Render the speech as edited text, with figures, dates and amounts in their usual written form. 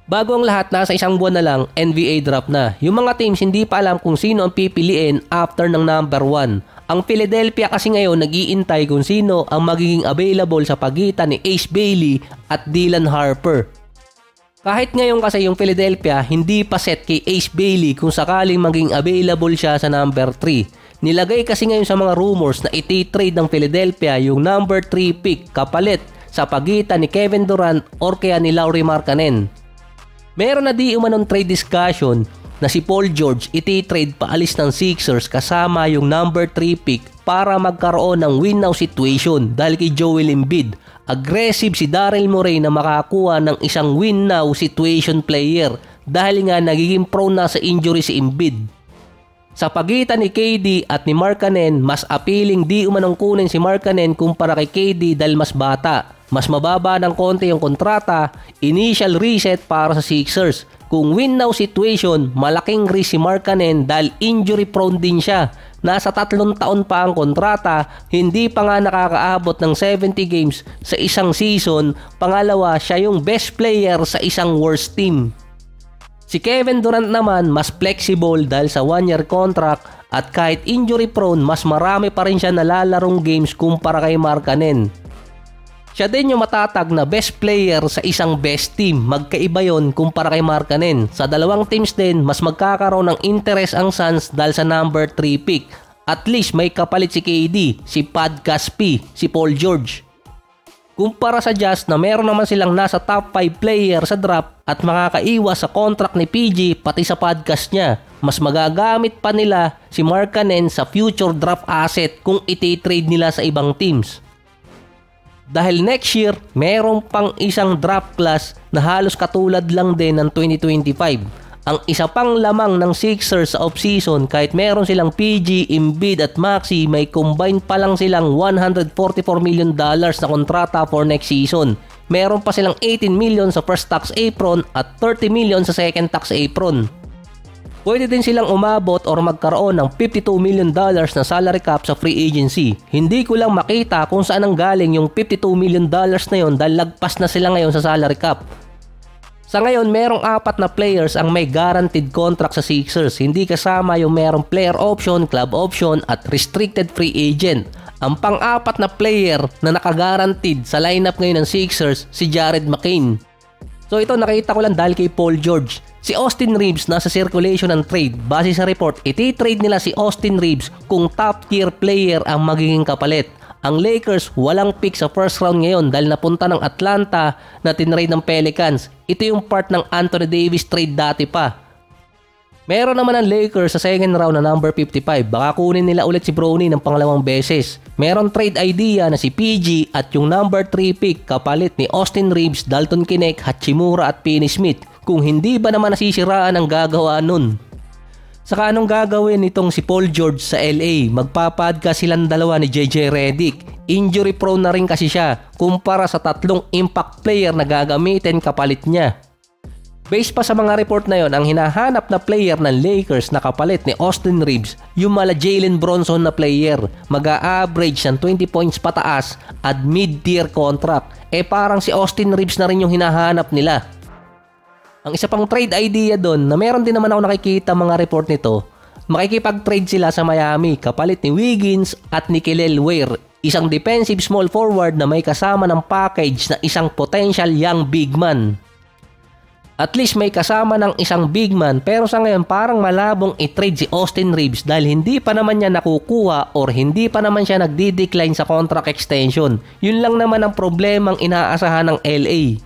Bago ang lahat, nasa isang buwan na lang, NBA draft na. Yung mga teams hindi pa alam kung sino ang pipiliin after ng number 1. Ang Philadelphia kasi ngayon nag-iintay kung sino ang magiging available sa pagitan ni Ace Bailey at Dylan Harper. Kahit ngayon kasi yung Philadelphia hindi pa set kay Ace Bailey kung sakaling maging available siya sa number 3. Nilagay kasi ngayon sa mga rumors na iti-trade ng Philadelphia yung number 3 pick kapalit sa pagitan ni Kevin Durant or kaya ni Lauri Markkanen. Meron na di umanong trade discussion na si Paul George iti-trade paalis ng Sixers kasama yung number 3 pick para magkaroon ng win now situation dahil kay Joel Embiid. Aggressive si Daryl Morey na makakuha ng isang win now situation player dahil nga nagiging prone na sa injury si Embiid. Sa pagitan ni KD at ni Markkanen, mas appealing di umanong kunin si Markkanen kumpara kay KD dahil mas bata. Mas mababa ng konti yung kontrata, initial reset para sa Sixers. Kung win now situation, malaking risk si Markkanen dahil injury prone din siya. Nasa 3 taon pa ang kontrata, hindi pa nga nakakaabot ng 70 games sa isang season. Pangalawa, siya yung best player sa isang worst team. Si Kevin Durant naman mas flexible dahil sa 1-year contract at kahit injury prone, mas marami pa rin siya nalalarong games kumpara kay Markkanen. Siya din yung matatag na best player sa isang best team. Magkaiba yon kumpara kay Markkanen. Sa dalawang teams din, mas magkakaroon ng interest ang Suns dahil sa number 3 pick. At least may kapalit si KD, si Pad Caspi, si Paul George. Kumpara sa Jazz na meron naman silang nasa top 5 player sa draft at makakaiwas sa contract ni PG pati sa podcast niya. Mas magagamit pa nila si Markkanen sa future draft asset kung iti-trade nila sa ibang teams. Dahil next year, meron pang isang draft class na halos katulad lang din ng 2025. Ang isa pang lamang ng Sixers sa offseason kahit meron silang PG, Embiid at Maxey, may combined pa lang silang $144 million na kontrata for next season. Meron pa silang 18 million sa first tax apron at 30 million sa second tax apron. Pwede din silang umabot or magkaroon ng $52 million na salary cap sa free agency. Hindi ko lang makita kung saan ang galing yung $52 million na yon dahil lagpas na sila ngayon sa salary cap. Sa ngayon, merong 4 na players ang may guaranteed contract sa Sixers. Hindi kasama yung merong player option, club option at restricted free agent. Ang pang-4 na player na nakaguaranteed sa lineup ngayon ng Sixers, si Jared McCain. So ito nakita ko lang dahil kay Paul George. Si Austin Reeves nasa circulation ng trade. Base sa report, iti-trade nila si Austin Reeves kung top tier player ang magiging kapalit. Ang Lakers walang pick sa first round ngayon dahil napunta ng Atlanta na tinrade ng Pelicans. Ito yung part ng Anthony Davis trade dati pa. Meron naman ang Lakers sa second round na number 55. Baka kunin nila ulit si Bronny ng pangalawang beses. Meron trade idea na si PG at yung number 3 pick kapalit ni Austin Reeves, Dalton Knecht, Hachimura at Finney Smith. Kung hindi ba naman nasisiraan ang gagawa nun? Saka anong gagawin nitong si Paul George sa LA? Magpapadcast silang dalawa ni JJ Redick. Injury prone na rin kasi siya kumpara sa 3 impact player na gagamitin kapalit niya. Based pa sa mga report na yon, ang hinahanap na player ng Lakers na kapalit ni Austin Reeves, yung mala Jalen Bronson na player, mag-a-average ng 20 points pataas at mid-tier contract. Parang si Austin Reeves na rin yung hinahanap nila. Ang isa pang trade idea doon na meron din naman ako nakikita mga report nito, makikipag-trade sila sa Miami kapalit ni Wiggins at ni Kelly Ware, isang defensive small forward na may kasama ng package na isang potential young big man. At least may kasama ng isang big man pero sa ngayon parang malabong i-trade si Austin Reeves dahil hindi pa naman niya nakukuha or hindi pa naman siya nagdi-decline sa contract extension. Yun lang naman ang problemang inaasahan ng LA.